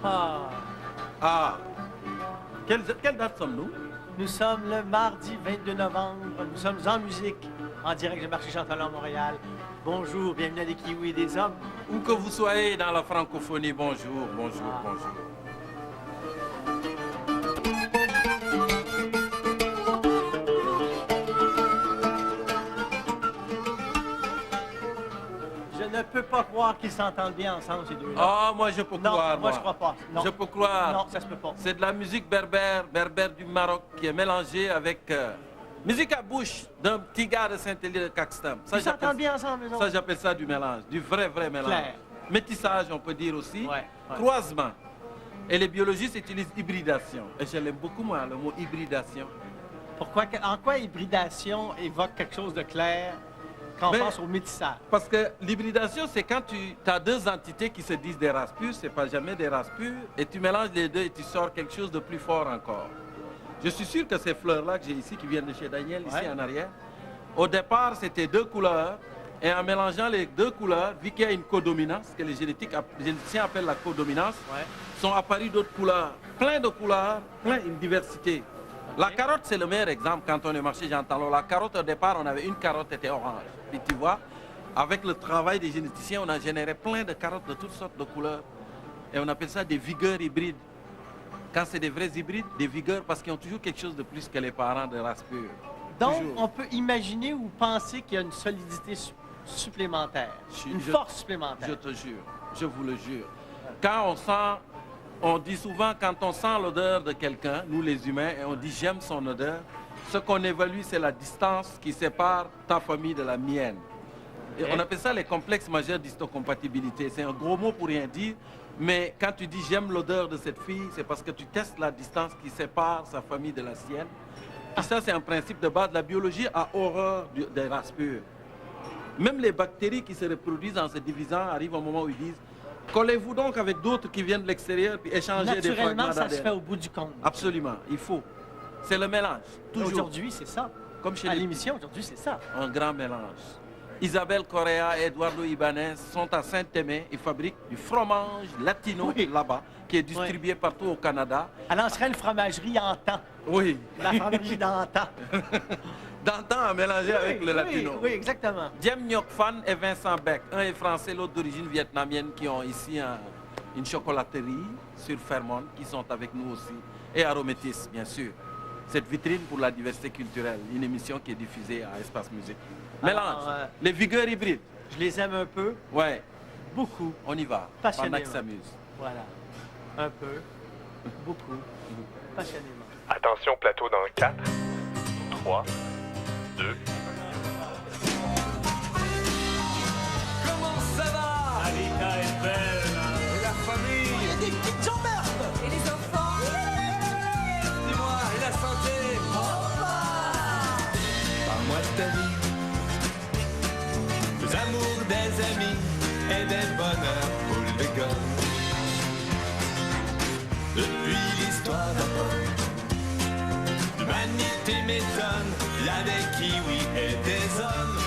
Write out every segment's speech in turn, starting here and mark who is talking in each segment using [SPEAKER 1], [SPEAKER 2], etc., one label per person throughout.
[SPEAKER 1] Ah,
[SPEAKER 2] Ah. Quelle date sommes-nous?
[SPEAKER 1] nous sommes le mardi 22 novembre. Nous sommes en musique, en direct du marché Jean-Talon à Montréal. Bonjour, bienvenue à des Kiwis et des Hommes.
[SPEAKER 2] Où que vous soyez dans la francophonie, bonjour, bonjour,
[SPEAKER 1] Ah.
[SPEAKER 2] bonjour.
[SPEAKER 1] Je ne peux pas croire qu'ils s'entendent bien ensemble, ces deux-là.
[SPEAKER 2] Ah, moi je peux
[SPEAKER 1] non,
[SPEAKER 2] croire.
[SPEAKER 1] moi je crois pas. Non.
[SPEAKER 2] Je peux croire.
[SPEAKER 1] Non, ça se peut pas.
[SPEAKER 2] C'est de la musique berbère, berbère du Maroc, qui est mélangée avec musique à bouche d'un petit gars de Saint-Élie de Caxton.
[SPEAKER 1] Ils s'entendent bien ensemble, les
[SPEAKER 2] Ça,
[SPEAKER 1] autres.
[SPEAKER 2] j'appelle ça du mélange, du vrai mélange.
[SPEAKER 1] Clair.
[SPEAKER 2] Métissage, on peut dire aussi.
[SPEAKER 1] Ouais.
[SPEAKER 2] Croisement. Et les biologistes utilisent hybridation. Et je l'aime beaucoup, moi, le mot hybridation.
[SPEAKER 1] En quoi hybridation évoque quelque chose de clair quand on
[SPEAKER 2] Mais-
[SPEAKER 1] pense au métissage?
[SPEAKER 2] Parce que l'hybridation, c'est quand tu as deux entités qui se disent des races pures, c'est pas jamais des races pures, et tu mélanges les deux et tu sors quelque chose de plus fort encore. Je suis sûr que ces fleurs-là que j'ai ici, qui viennent de chez Daniel, ici
[SPEAKER 1] Ouais.
[SPEAKER 2] en arrière, au départ, c'était deux couleurs, et en mélangeant les deux couleurs, vu qu'il y a une codominance, que les généticiens appellent la codominance,
[SPEAKER 1] Ouais.
[SPEAKER 2] sont apparues d'autres couleurs, plein de couleurs, une diversité. La carotte, c'est le meilleur exemple quand on est marché Jean-Talon. La carotte, au départ, on avait une carotte qui était orange. Puis tu vois, avec le travail des généticiens, on a généré plein de carottes de toutes sortes de couleurs. Et on appelle ça des vigueurs hybrides. Quand c'est des vrais hybrides, des vigueurs, parce qu'ils ont toujours quelque chose de plus que les parents de race pure.
[SPEAKER 1] Donc,
[SPEAKER 2] Toujours.
[SPEAKER 1] on peut imaginer ou penser qu'il y a une solidité supplémentaire, une force supplémentaire.
[SPEAKER 2] Je te jure, je vous le jure. Quand on sent, on dit souvent, quand on sent l'odeur de quelqu'un, nous les humains, et on dit j'aime son odeur, ce qu'on évalue, c'est la distance qui sépare ta famille de la mienne. Et on appelle ça les complexes majeurs d'histocompatibilité. C'est un gros mot pour rien dire, mais quand tu dis j'aime l'odeur de cette fille, c'est parce que tu testes la distance qui sépare sa famille de la sienne. Et ça, c'est un principe de base. La biologie a horreur des races pures. Même les bactéries qui se reproduisent en se divisant arrivent au moment où ils disent collez-vous donc avec d'autres qui viennent de l'extérieur puis échanger des fragments
[SPEAKER 1] Naturellement, ça se fait
[SPEAKER 2] d'ADN.
[SPEAKER 1] au bout du compte.
[SPEAKER 2] Absolument, il faut. C'est le mélange, toujours.
[SPEAKER 1] Aujourd'hui, c'est ça.
[SPEAKER 2] Comme chez
[SPEAKER 1] À
[SPEAKER 2] les
[SPEAKER 1] l'émission, aujourd'hui, c'est ça.
[SPEAKER 2] un grand mélange. Isabelle Correa et Eduardo Ibanez sont à Saint-Aimé. Ils fabriquent du fromage latino
[SPEAKER 1] Oui.
[SPEAKER 2] là-bas, qui est distribué partout au Canada.
[SPEAKER 1] Elle lancerait une fromagerie en temps.
[SPEAKER 2] Oui,
[SPEAKER 1] La fromagerie d'antan.
[SPEAKER 2] d'antan à mélanger avec le
[SPEAKER 1] Oui,
[SPEAKER 2] latino.
[SPEAKER 1] Oui, exactement.
[SPEAKER 2] Diem Ngoc Phan et Vincent Beck, un est français, l'autre d'origine vietnamienne, qui ont ici une chocolaterie sur Fairmont, qui sont avec nous aussi. Et Arométis, bien sûr. Cette vitrine pour la diversité culturelle, une émission qui est diffusée à Espace Musique. Mélange,
[SPEAKER 1] Alors,
[SPEAKER 2] les vigueurs hybrides.
[SPEAKER 1] Je les aime un peu,
[SPEAKER 2] Ouais,
[SPEAKER 1] beaucoup,
[SPEAKER 2] on y va,
[SPEAKER 1] Passionnément.
[SPEAKER 2] pendant qu'ils s'amusent.
[SPEAKER 1] voilà. Un peu, beaucoup, passionnément.
[SPEAKER 3] Attention, plateau dans 4, 3, 2.
[SPEAKER 4] Comment ça va?
[SPEAKER 5] Anita est belle.
[SPEAKER 4] Et la famille?
[SPEAKER 5] Il y a des petites emmerdes.
[SPEAKER 4] Et les enfants? Dis-moi, et la santé? Parle-moi de ta vie, des amours, des amis et des bonheurs pour les gars. Depuis l'histoire l'humanité m'étonne, il y a des kiwis et des hommes.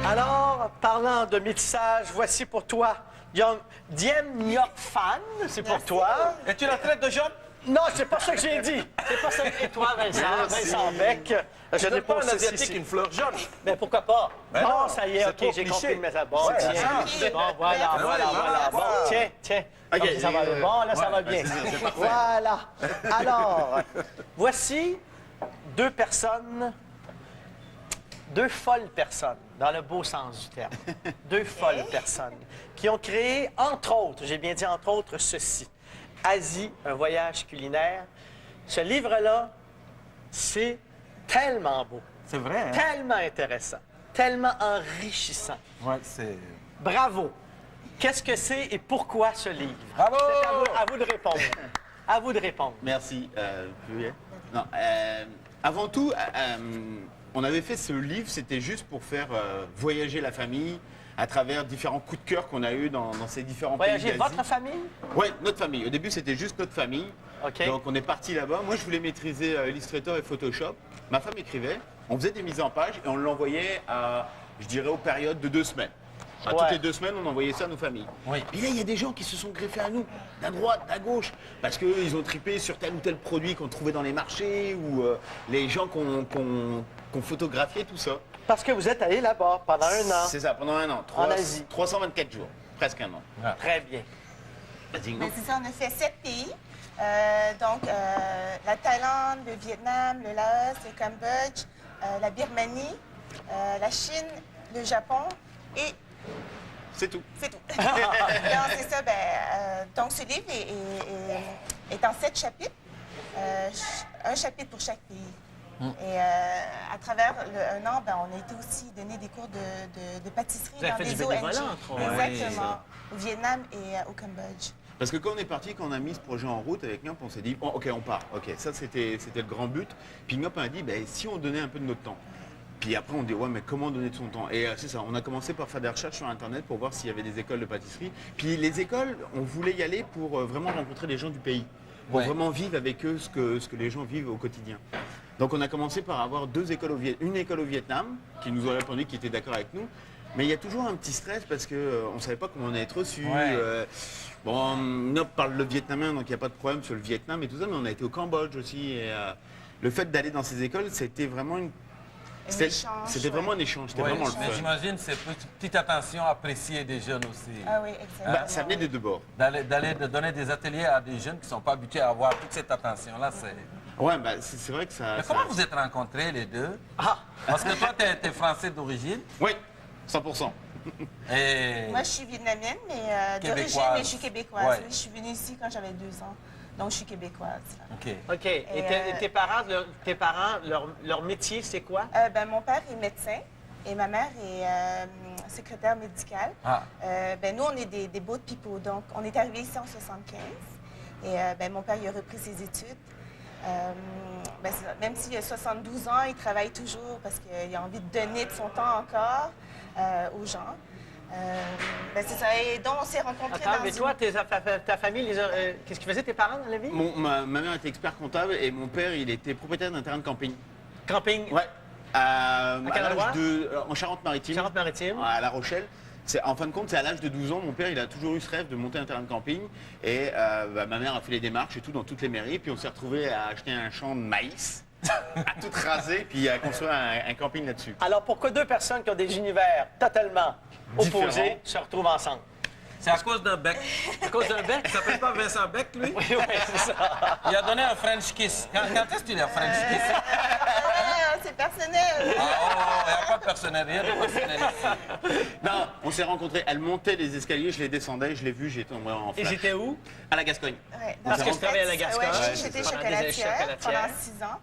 [SPEAKER 1] Alors, parlant de métissage, voici pour toi Diem Ngoc Phan, c'est pour toi.
[SPEAKER 2] Et tu la traites de jaune?
[SPEAKER 1] Non, c'est pas ça que j'ai dit. C'est pas ça. Et toi, Vincent Beck, je
[SPEAKER 2] Je
[SPEAKER 1] n'ai
[SPEAKER 2] n'ai pas
[SPEAKER 1] pas
[SPEAKER 2] un
[SPEAKER 1] ceci.
[SPEAKER 2] asiatique une fleur jaune.
[SPEAKER 1] Mais pourquoi pas?
[SPEAKER 2] Ben
[SPEAKER 1] Bon,
[SPEAKER 2] non,
[SPEAKER 1] ça y est,
[SPEAKER 2] c'est
[SPEAKER 1] OK,
[SPEAKER 2] trop
[SPEAKER 1] j'ai
[SPEAKER 2] cliché.
[SPEAKER 1] compris le message. Bon,
[SPEAKER 2] Ouais,
[SPEAKER 1] tiens.
[SPEAKER 2] ça.
[SPEAKER 1] Bon, voilà. Bon, tiens.
[SPEAKER 2] OK,
[SPEAKER 1] OK, ça va bien. Bon, là, ça va bien. Voilà. Alors, voici deux personnes, deux folles personnes, dans le beau sens du terme. Deux folles personnes qui ont créé, entre autres, j'ai bien dit entre autres, ceci. Asie, un voyage culinaire. Ce livre-là, c'est tellement beau,
[SPEAKER 2] C'est vrai, hein?
[SPEAKER 1] tellement intéressant, tellement enrichissant.
[SPEAKER 2] Ouais, c'est...
[SPEAKER 1] Bravo. Qu'est-ce que c'est et pourquoi ce livre?
[SPEAKER 2] Bravo!
[SPEAKER 1] C'est à vous de répondre. À vous de répondre.
[SPEAKER 6] Merci. Non, avant tout, on avait fait ce livre, c'était juste pour faire voyager la famille à travers différents coups de cœur qu'on a eus dans ces différents
[SPEAKER 1] Voyager
[SPEAKER 6] pays d'Asie.
[SPEAKER 1] votre famille?
[SPEAKER 6] Oui, notre famille. Au début, c'était juste notre famille.
[SPEAKER 1] OK.
[SPEAKER 6] Donc, on est parti là-bas. Moi, je voulais maîtriser Illustrator et Photoshop. Ma femme écrivait, on faisait des mises en page et on l'envoyait à, je dirais, aux périodes de 2 semaines. Enfin,
[SPEAKER 1] Ouais.
[SPEAKER 6] Toutes les 2 semaines, on envoyait ça à nos familles.
[SPEAKER 2] Oui.
[SPEAKER 6] Et là, il y a des gens qui se sont greffés à nous, d'à droite, d'à gauche, parce qu'ils ont tripé sur tel ou tel produit qu'on trouvait dans les marchés, ou les gens qu'on photographiait, tout ça.
[SPEAKER 1] Parce que vous êtes allé là-bas pendant un an.
[SPEAKER 6] C'est ça, pendant un an.
[SPEAKER 1] En Asie.
[SPEAKER 6] 324 jours, presque un an.
[SPEAKER 1] Très bien.
[SPEAKER 6] Vas-y,
[SPEAKER 7] Ben, c'est ça, on a fait 7 pays. Donc, la Thaïlande, le Vietnam, le Laos, le Cambodge, la Birmanie, la Chine, le Japon et
[SPEAKER 6] c'est tout.
[SPEAKER 7] c'est tout. Donc, c'est ça. Donc, ce livre est en 7 chapitres, un chapitre pour chaque pays. Et à travers un an, on a été aussi donner des cours de pâtisserie
[SPEAKER 1] Vous avez
[SPEAKER 7] dans
[SPEAKER 1] fait
[SPEAKER 7] des
[SPEAKER 1] du
[SPEAKER 7] ONG.
[SPEAKER 1] bénévolat, entre autres.
[SPEAKER 7] Exactement. Au Vietnam et au Cambodge.
[SPEAKER 6] Parce que quand on est parti, quand on a mis ce projet en route avec Ngop, on s'est dit, oh, ok, on part. Ok, ça c'était le grand but. Puis Ngop a dit, si on donnait un peu de notre temps. Puis après, on dit, ouais, mais comment donner de son temps? Et c'est ça, on a commencé par faire des recherches sur Internet pour voir s'il y avait des écoles de pâtisserie. Puis les écoles, on voulait y aller pour vraiment rencontrer les gens du pays. Pour vraiment vivre avec eux ce que les gens vivent au quotidien. Donc on a commencé par avoir une école au Vietnam, qui nous aurait répondu, qui était d'accord avec nous. Mais il y a toujours un petit stress parce qu'on ne savait pas comment on allait être reçu. Bon, Ngop parle le vietnamien, donc il n'y a pas de problème sur le Vietnam et tout ça, mais on a été au Cambodge aussi. Et, le fait d'aller dans ces écoles, c'était vraiment C'était vraiment un échange, c'était vraiment le
[SPEAKER 2] Mais
[SPEAKER 6] fun.
[SPEAKER 2] j'imagine cette petite attention appréciée des jeunes aussi.
[SPEAKER 7] Ah oui, exactement.
[SPEAKER 6] Ça venait des deux bords.
[SPEAKER 2] D'aller donner des ateliers à des jeunes qui ne sont pas habitués à avoir toute cette attention-là, c'est...
[SPEAKER 6] Ouais, c'est vrai que ça...
[SPEAKER 2] Mais comment vous êtes rencontrés les deux? Parce que toi, tu es français d'origine.
[SPEAKER 6] Oui, 100%.
[SPEAKER 2] Et...
[SPEAKER 7] Moi, je suis vietnamienne, mais d'origine,
[SPEAKER 2] Québécoise.
[SPEAKER 7] mais je suis québécoise.
[SPEAKER 2] Ouais.
[SPEAKER 7] Je suis venue ici quand j'avais 2 ans. Donc, je suis québécoise.
[SPEAKER 2] OK.
[SPEAKER 1] OK. Et tes parents, leur métier, c'est quoi?
[SPEAKER 7] Mon père est médecin et ma mère est secrétaire médicale.
[SPEAKER 2] Ah.
[SPEAKER 7] Nous, on est des beaux people. Donc, on est arrivés ici en 75. Et mon père, il a repris ses études. C'est ça. Même s'il a 72 ans, il travaille toujours parce qu'il a envie de donner de son temps encore aux gens. C'est ça. Et donc, on s'est rencontrés
[SPEAKER 1] Attends,
[SPEAKER 7] dans
[SPEAKER 1] mais toi, ta famille, qu'est-ce qu'ils faisaient tes parents dans la vie?
[SPEAKER 6] Ma mère était expert comptable et mon père, il était propriétaire d'un terrain de camping.
[SPEAKER 1] Camping?
[SPEAKER 6] Ouais. À
[SPEAKER 1] quel endroit?
[SPEAKER 6] En Charente-Maritime.
[SPEAKER 1] Charente-Maritime.
[SPEAKER 6] À La Rochelle. En fin de compte, c'est à l'âge de 12 ans, mon père, il a toujours eu ce rêve de monter un terrain de camping. Et ma mère a fait les démarches et tout dans toutes les mairies. Puis on s'est retrouvés à acheter un champ de maïs, à tout raser, puis à construire un camping là-dessus.
[SPEAKER 1] Alors, pourquoi 2 personnes qui ont des univers totalement opposés
[SPEAKER 6] Différents.
[SPEAKER 1] se retrouvent ensemble?
[SPEAKER 2] C'est à cause d'un bec.
[SPEAKER 1] À cause d'un bec?
[SPEAKER 2] Il s'appelle pas Vincent Beck, lui?
[SPEAKER 1] Oui, c'est ça.
[SPEAKER 2] Il a donné un French kiss. Quand est-ce que tu l'as French kiss?
[SPEAKER 7] c'est personnel.
[SPEAKER 2] Ah, oh, il n'y a pas de personnel, rien de personnel ici.
[SPEAKER 6] Non, on s'est rencontrés, elle montait les escaliers, je les descendais, je l'ai vue, j'étais tombé en
[SPEAKER 1] Et
[SPEAKER 6] flash.
[SPEAKER 1] j'étais où?
[SPEAKER 6] À la Gascogne.
[SPEAKER 7] Ouais,
[SPEAKER 1] Parce
[SPEAKER 7] donc,
[SPEAKER 1] que
[SPEAKER 7] en
[SPEAKER 1] je travaillais à la
[SPEAKER 7] fait,
[SPEAKER 1] Gascogne.
[SPEAKER 7] ouais,
[SPEAKER 1] Ouais,
[SPEAKER 7] j'étais
[SPEAKER 1] c'est ça.
[SPEAKER 7] chocolatière
[SPEAKER 1] Chocolatière.
[SPEAKER 7] pendant 6 ans.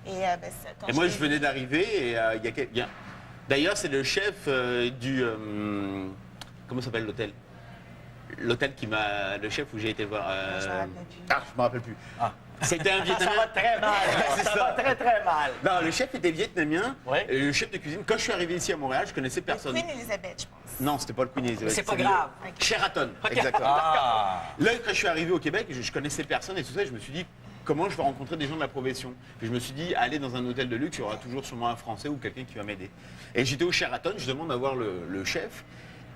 [SPEAKER 7] Et
[SPEAKER 6] Et moi, je venais d'arriver et d'ailleurs, c'est le chef du... comment s'appelle l'hôtel? L'hôtel qui m'a... Le chef où j'ai été voir...
[SPEAKER 7] Je me rappelle plus.
[SPEAKER 6] Ah, je me rappelle plus. C'était un
[SPEAKER 1] Ça
[SPEAKER 6] Vietnamien.
[SPEAKER 1] va très mal.
[SPEAKER 6] C'est
[SPEAKER 1] Ça
[SPEAKER 6] ça.
[SPEAKER 1] va très, très mal.
[SPEAKER 6] Non, le chef était vietnamien.
[SPEAKER 1] Ouais.
[SPEAKER 6] Et le chef de cuisine, quand je suis arrivé ici à Montréal, je connaissais personne.
[SPEAKER 7] Queen Elizabeth, je pense.
[SPEAKER 6] Non, c'était pas le Queen Elizabeth.
[SPEAKER 1] C'est pas
[SPEAKER 6] c'était
[SPEAKER 1] grave.
[SPEAKER 6] le Sheraton, exactement.
[SPEAKER 2] Ah.
[SPEAKER 6] Là, quand je suis arrivé au Québec, je connaissais personne et tout ça, et je me suis dit, comment je vais rencontrer des gens de la profession? Puis je me suis dit, aller dans un hôtel de luxe, il y aura toujours sûrement un Français ou quelqu'un qui va m'aider. Et j'étais au Sheraton, je demande à voir le chef,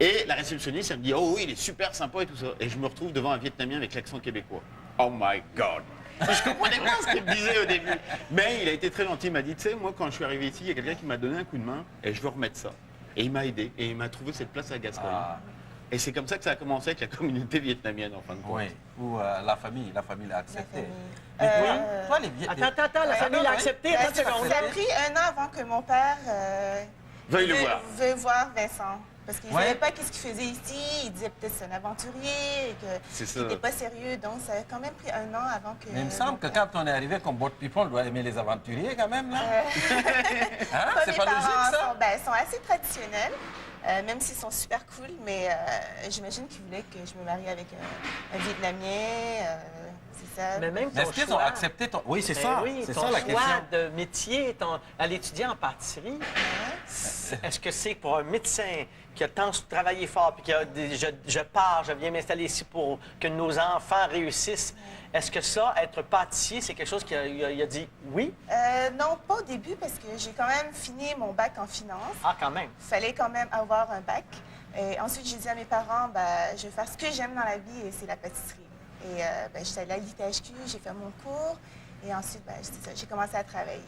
[SPEAKER 6] et la réceptionniste, elle me dit, oh oui, il est super sympa et tout ça. Et je me retrouve devant un Vietnamien avec l'accent québécois. Oh my God! Je comprenais pas ce qu'il me disait au début. Mais il a été très gentil, il m'a dit, tu sais, moi, quand je suis arrivé ici, il y a quelqu'un qui m'a donné un coup de main, et je veux remettre ça. Et il m'a aidé, et il m'a trouvé cette place à Gascogne.
[SPEAKER 2] Ah.
[SPEAKER 6] Et c'est comme ça que ça a commencé avec la communauté vietnamienne, en fin de compte.
[SPEAKER 2] Oui, ou la famille l'a accepté.
[SPEAKER 7] La famille.
[SPEAKER 2] Mais toi, les Vietnamiens...
[SPEAKER 1] Attends, la famille l'a accepté. Attends une seconde.
[SPEAKER 7] Ça a pris 1 an avant que mon père
[SPEAKER 6] Veuille le voir.
[SPEAKER 7] veuille voir Vincent. Parce qu'il ne
[SPEAKER 2] Ouais.
[SPEAKER 7] savait pas qu'est-ce qu'il faisait ici. Il disait peut-être que c'est un aventurier et
[SPEAKER 6] C'est ça.
[SPEAKER 7] qu'il n'était pas sérieux. Donc, ça a quand même pris 1 an avant que...
[SPEAKER 2] Mais il me semble que quand on est arrivé comme boat people, on doit aimer les aventuriers quand même, là. Hein?
[SPEAKER 7] Mes
[SPEAKER 2] C'est pas logique,
[SPEAKER 7] parents
[SPEAKER 2] ça?
[SPEAKER 7] sont assez traditionnels, même s'ils sont super cool, mais j'imagine qu'ils voulaient que je me marie avec un Vietnamien, c'est ça.
[SPEAKER 1] Mais même
[SPEAKER 2] Mais
[SPEAKER 1] ton
[SPEAKER 2] est-ce qu'ils ont
[SPEAKER 1] choix.
[SPEAKER 2] accepté ton... Oui, c'est
[SPEAKER 1] Ben
[SPEAKER 2] ça.
[SPEAKER 1] oui,
[SPEAKER 2] C'est
[SPEAKER 1] ton
[SPEAKER 2] ça la
[SPEAKER 1] choix
[SPEAKER 2] question.
[SPEAKER 1] de métier, à l'étudier en pâtisserie, est-ce que c'est pour un médecin qui a tant travaillé fort, puis qui a dit, je pars, je viens m'installer ici pour que nos enfants réussissent, est-ce que ça, être pâtissier, c'est quelque chose qu'il a dit oui?
[SPEAKER 7] Non, pas au début, parce que j'ai quand même fini mon bac en finance.
[SPEAKER 1] Ah, quand même.
[SPEAKER 7] Il fallait quand même avoir un bac. Et ensuite, j'ai dit à mes parents, je vais faire ce que j'aime dans la vie et c'est la pâtisserie. Et j'étais allée à l'ITHQ, j'ai fait mon cours et ensuite, j'ai commencé à travailler.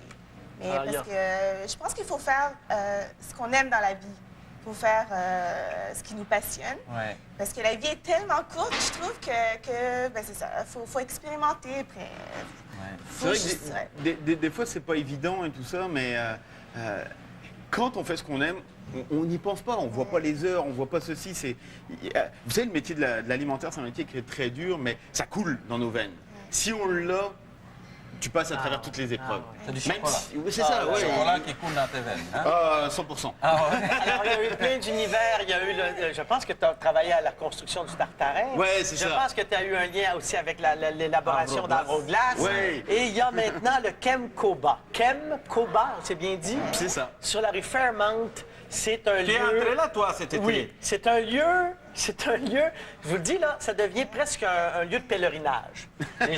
[SPEAKER 7] Mais parce que je pense qu'il faut faire ce qu'on aime dans la vie. Il faut faire ce qui nous passionne.
[SPEAKER 8] Ouais.
[SPEAKER 7] Parce que la vie est tellement courte, je trouve que c'est ça. Faut expérimenter. Après,
[SPEAKER 6] c'est vrai que des fois, c'est pas évident et tout ça, mais quand on fait ce qu'on aime, on n'y pense pas, on voit pas les heures, on voit pas ceci. Vous savez, le métier de l'alimentaire, c'est un métier qui est très dur, mais ça coule dans nos veines. Si on l'a, tu passes à travers toutes les épreuves.
[SPEAKER 8] C'est du chocolat.
[SPEAKER 6] C'est ça,
[SPEAKER 8] Le
[SPEAKER 6] oui.
[SPEAKER 8] chocolat qui coule dans tes veines. Hein?
[SPEAKER 6] 100%.
[SPEAKER 8] Ah ouais.
[SPEAKER 1] Alors, il y a eu plein d'univers. Il y a eu, je pense que tu as travaillé à la construction du tartarin.
[SPEAKER 6] Oui, c'est ça.
[SPEAKER 1] Je pense que tu as eu un lien aussi avec l'élaboration d'Avroglace.
[SPEAKER 6] Oui.
[SPEAKER 1] Et il y a maintenant le Chemcoba. Chemcoba, c'est bien dit?
[SPEAKER 6] C'est ça.
[SPEAKER 1] Sur la rue Fairmount. C'est un
[SPEAKER 2] Tu es
[SPEAKER 1] lieu...
[SPEAKER 2] entré là, toi, cet été?
[SPEAKER 1] Oui, c'est un lieu, je vous le dis là, ça devient presque un lieu de pèlerinage.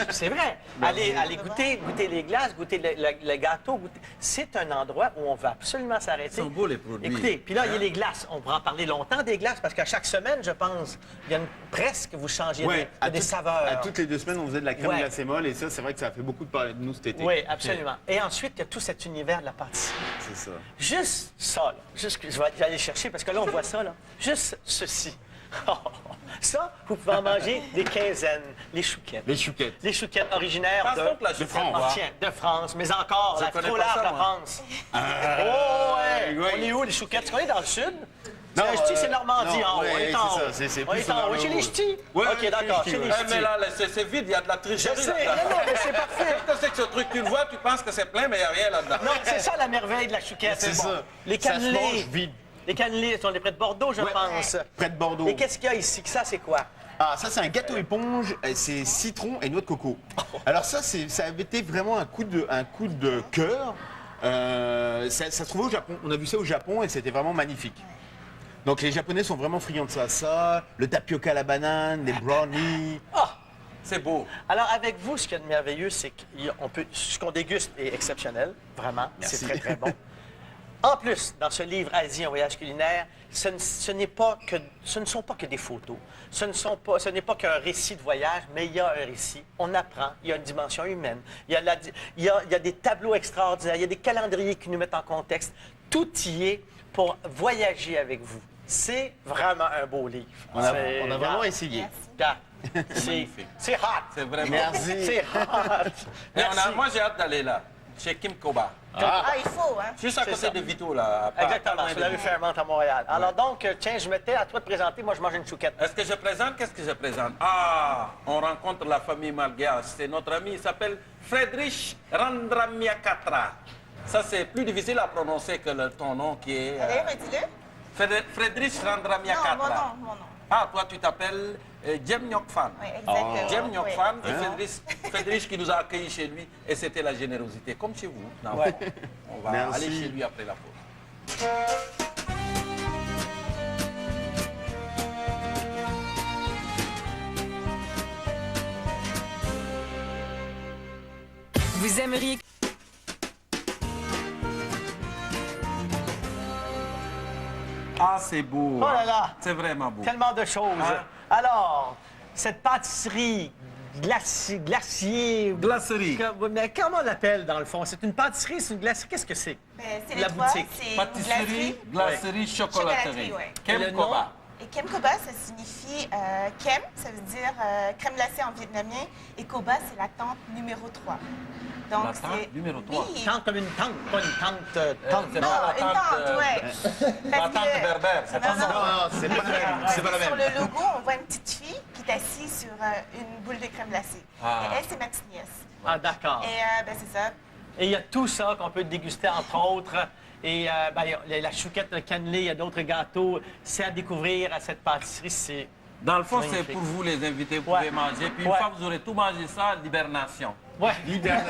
[SPEAKER 1] C'est vrai. Allez goûter les glaces, goûter le gâteau, c'est un endroit où on va absolument s'arrêter.
[SPEAKER 2] Ils sont beaux, les produits.
[SPEAKER 1] Écoutez, puis là, il y a les glaces. On pourra en parler longtemps des glaces parce qu'à chaque semaine, je pense, il y a presque, vous changez des saveurs.
[SPEAKER 6] À toutes les 2 semaines, on faisait de la crème
[SPEAKER 1] Ouais.
[SPEAKER 6] glacée molle et ça, c'est vrai que ça a fait beaucoup de parler de nous cet été.
[SPEAKER 1] Oui, absolument. Et ensuite, il y a tout cet univers de la pâtisserie.
[SPEAKER 6] C'est ça.
[SPEAKER 1] Juste ça, là. Je vais aller chercher parce que là, on voit ça, là. Juste ceci. Ça, vous pouvez en manger des quinzaines. Les chouquettes.
[SPEAKER 6] Les chouquettes.
[SPEAKER 1] Les chouquettes originaires
[SPEAKER 2] Passe donc la
[SPEAKER 6] de
[SPEAKER 2] chouquette,
[SPEAKER 6] France.
[SPEAKER 2] voir.
[SPEAKER 1] Tiens, de France, mais encore,
[SPEAKER 2] Je
[SPEAKER 1] la
[SPEAKER 2] connais
[SPEAKER 1] trop
[SPEAKER 2] pas
[SPEAKER 1] large
[SPEAKER 2] ça,
[SPEAKER 1] de la
[SPEAKER 2] moi.
[SPEAKER 1] France. Oh, ouais!
[SPEAKER 6] ouais.
[SPEAKER 1] On est où, les chouquettes? Est-ce qu'on est dans le sud?
[SPEAKER 6] Non,
[SPEAKER 1] C'est Normandie,
[SPEAKER 6] non,
[SPEAKER 1] en haut.
[SPEAKER 6] ouais,
[SPEAKER 1] On est en haut.
[SPEAKER 6] c'est ça, c'est
[SPEAKER 1] On
[SPEAKER 6] plus
[SPEAKER 1] est en
[SPEAKER 6] vers
[SPEAKER 1] haut.
[SPEAKER 6] le
[SPEAKER 1] Chez
[SPEAKER 6] haut.
[SPEAKER 1] les ch'tis?
[SPEAKER 6] Ouais,
[SPEAKER 1] OK, d'accord, chez les
[SPEAKER 2] Eh, mais
[SPEAKER 1] ch'tis.
[SPEAKER 2] là, c'est vide, il y a de la
[SPEAKER 1] Je
[SPEAKER 2] tricherie
[SPEAKER 1] sais,
[SPEAKER 2] là-dedans.
[SPEAKER 1] non, mais c'est parfait.
[SPEAKER 2] Qu'est-ce que c'est que ce truc? Tu le vois, tu penses que c'est plein, mais il n'y a rien là-dedans.
[SPEAKER 1] Non, c'est ça la merveille de la chouquette.
[SPEAKER 6] C'est ça.
[SPEAKER 1] Les
[SPEAKER 6] Ça se
[SPEAKER 1] cannelés.
[SPEAKER 6] mange vide.
[SPEAKER 1] Les cannelés sont les près de Bordeaux, je pense.
[SPEAKER 6] Près de Bordeaux.
[SPEAKER 1] Et qu'est-ce qu'il y a ici? Ça, c'est quoi?
[SPEAKER 6] Ah, ça, c'est un gâteau éponge, c'est citron et noix de coco. Alors ça avait été vraiment un coup de cœur. Ça se trouvait au Japon. On a vu ça au Japon et c'était vraiment magnifique. Donc les Japonais sont vraiment friands de ça. Ça, le tapioca à la banane, les brownies.
[SPEAKER 2] C'est beau.
[SPEAKER 1] Alors, avec vous, ce qu'il y a de merveilleux, c'est que ce qu'on déguste est exceptionnel, vraiment.
[SPEAKER 6] Merci.
[SPEAKER 1] C'est très, très bon. En plus, dans ce livre Asie, un voyage culinaire, ce ne sont pas que des photos. Ce n'est pas qu'un récit de voyage, mais il y a un récit. On apprend, il y a une dimension humaine. Il y a des tableaux extraordinaires, il y a des calendriers qui nous mettent en contexte. Tout y est pour voyager avec vous. C'est vraiment un beau livre.
[SPEAKER 6] On a vraiment essayé.
[SPEAKER 1] C'est hot.
[SPEAKER 2] C'est vraiment.
[SPEAKER 6] Merci.
[SPEAKER 1] C'est hot.
[SPEAKER 2] Et
[SPEAKER 1] Merci.
[SPEAKER 2] moi, j'ai hâte d'aller là, chez Kim Koba.
[SPEAKER 7] il faut, hein?
[SPEAKER 2] Juste à
[SPEAKER 1] C'est
[SPEAKER 2] côté
[SPEAKER 1] ça.
[SPEAKER 2] de Vito, là.
[SPEAKER 1] Exactement, sur la rue Fairmount à Montréal. Alors donc, tiens, je mettais à toi de présenter, moi je mange une chouquette.
[SPEAKER 2] Est-ce que je présente? Qu'est-ce que je présente? Ah, on rencontre la famille Malgache. C'est notre ami, il s'appelle Friedrich Randramiakatra. Ça, c'est plus difficile à prononcer que ton nom qui est...
[SPEAKER 7] D'ailleurs, dis-le.
[SPEAKER 2] Friedrich
[SPEAKER 7] Non,
[SPEAKER 2] Randramiakatra.
[SPEAKER 7] mon nom.
[SPEAKER 2] Ah, toi, tu t'appelles Jem Nyok Fan.
[SPEAKER 7] Oui, exactement.
[SPEAKER 2] Jem Nyok
[SPEAKER 7] Oui.
[SPEAKER 2] Fan et Friedrich qui nous a accueillis chez lui. Et c'était la générosité, comme chez vous. Non,
[SPEAKER 1] Ouais.
[SPEAKER 2] On va
[SPEAKER 6] Merci.
[SPEAKER 2] aller chez lui après la pause.
[SPEAKER 9] Vous aimeriez...
[SPEAKER 2] Ah, c'est beau.
[SPEAKER 1] Oh là là!
[SPEAKER 2] C'est vraiment beau.
[SPEAKER 1] Tellement de choses.
[SPEAKER 2] Hein?
[SPEAKER 1] Alors, cette pâtisserie glacier...
[SPEAKER 2] Glacerie.
[SPEAKER 1] Mais comment on l'appelle dans le fond? C'est une pâtisserie, c'est une glacerie? Qu'est-ce que c'est?
[SPEAKER 7] C'est
[SPEAKER 1] La
[SPEAKER 7] les trois,
[SPEAKER 1] boutique.
[SPEAKER 7] c'est
[SPEAKER 2] Pâtisserie, glacerie, chocolaterie.
[SPEAKER 7] Chocolaterie, ouais.
[SPEAKER 1] Et le
[SPEAKER 2] Kem
[SPEAKER 1] nom?
[SPEAKER 2] Koba.
[SPEAKER 7] Et Kem Koba, ça signifie Kem, ça veut dire crème glacée en vietnamien, et Koba, c'est la tente numéro 3. Donc,
[SPEAKER 2] La tente numéro 3.
[SPEAKER 7] Oui.
[SPEAKER 1] Tente comme une tente, pas une tente.
[SPEAKER 2] c'est
[SPEAKER 7] Non,
[SPEAKER 2] pas la
[SPEAKER 7] une
[SPEAKER 2] tente,
[SPEAKER 7] tente, ouais.
[SPEAKER 2] La
[SPEAKER 7] Parce
[SPEAKER 2] tente
[SPEAKER 7] que-
[SPEAKER 2] berbère, c'est pas
[SPEAKER 7] Non,
[SPEAKER 2] ça.
[SPEAKER 7] non.
[SPEAKER 6] Non, c'est pas la même. C'est pas la
[SPEAKER 7] Sur
[SPEAKER 6] même.
[SPEAKER 7] le logo, on voit une petite fille qui est assise sur une boule de crème glacée.
[SPEAKER 2] Ah.
[SPEAKER 7] Et elle, c'est ma petite nièce.
[SPEAKER 1] Ah, d'accord.
[SPEAKER 7] Et c'est ça.
[SPEAKER 1] Et il y a tout ça qu'on peut déguster, entre autres. Et il y a la chouquette, le cannelé, il y a d'autres gâteaux. C'est à découvrir à cette pâtisserie. C'est
[SPEAKER 2] Dans le fond, c'est
[SPEAKER 1] magnifique.
[SPEAKER 2] pour vous les invités, vous
[SPEAKER 1] Ouais.
[SPEAKER 2] pouvez manger. Puis une
[SPEAKER 1] Ouais.
[SPEAKER 2] fois que vous aurez tout mangé ça, l'hibernation.
[SPEAKER 1] Ouais.
[SPEAKER 2] L'hiver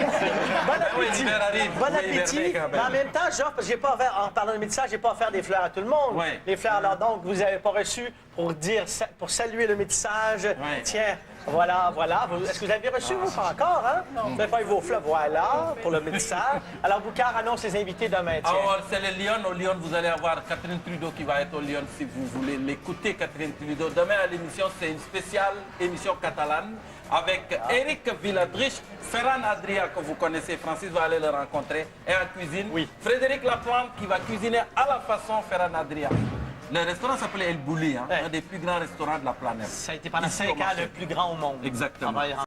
[SPEAKER 1] Bon appétit.
[SPEAKER 2] l'hiver arrive.
[SPEAKER 1] Bon
[SPEAKER 2] Oui,
[SPEAKER 1] appétit.
[SPEAKER 2] l'hiver arrive.
[SPEAKER 1] Mais en même temps, genre, parce que j'ai pas offert, en parlant de métissage, j'ai pas offert des fleurs à tout le monde.
[SPEAKER 2] Ouais.
[SPEAKER 1] Les fleurs, alors donc, vous n'avez pas reçu pour dire, pour saluer le métissage.
[SPEAKER 2] Ouais.
[SPEAKER 1] Tiens, voilà. Est-ce que vous avez reçu, vous? Pas encore, hein? Non. Vous avez pas eu vos fleurs, voilà, pour le métissage. Alors, Boucard annonce les invités demain, tiens.
[SPEAKER 2] Alors, c'est le Lyon. Au Lyon, vous allez avoir Catherine Trudeau qui va être au Lyon si vous voulez l'écouter, Catherine Trudeau. Demain à l'émission, c'est une spéciale émission catalane avec Eric Villadrich, Ferran Adria, que vous connaissez, Francis va aller le rencontrer, et en cuisine.
[SPEAKER 1] Oui.
[SPEAKER 2] Frédéric Laplante qui va cuisiner à la façon Ferran Adria. Le restaurant s'appelait El Bouli, hein,
[SPEAKER 1] Ouais.
[SPEAKER 2] un des plus grands restaurants de la planète.
[SPEAKER 1] Ça a été pendant
[SPEAKER 2] Ici,
[SPEAKER 1] 5
[SPEAKER 2] au
[SPEAKER 1] ans
[SPEAKER 2] marché.
[SPEAKER 1] le plus grand au monde.
[SPEAKER 2] Exactement.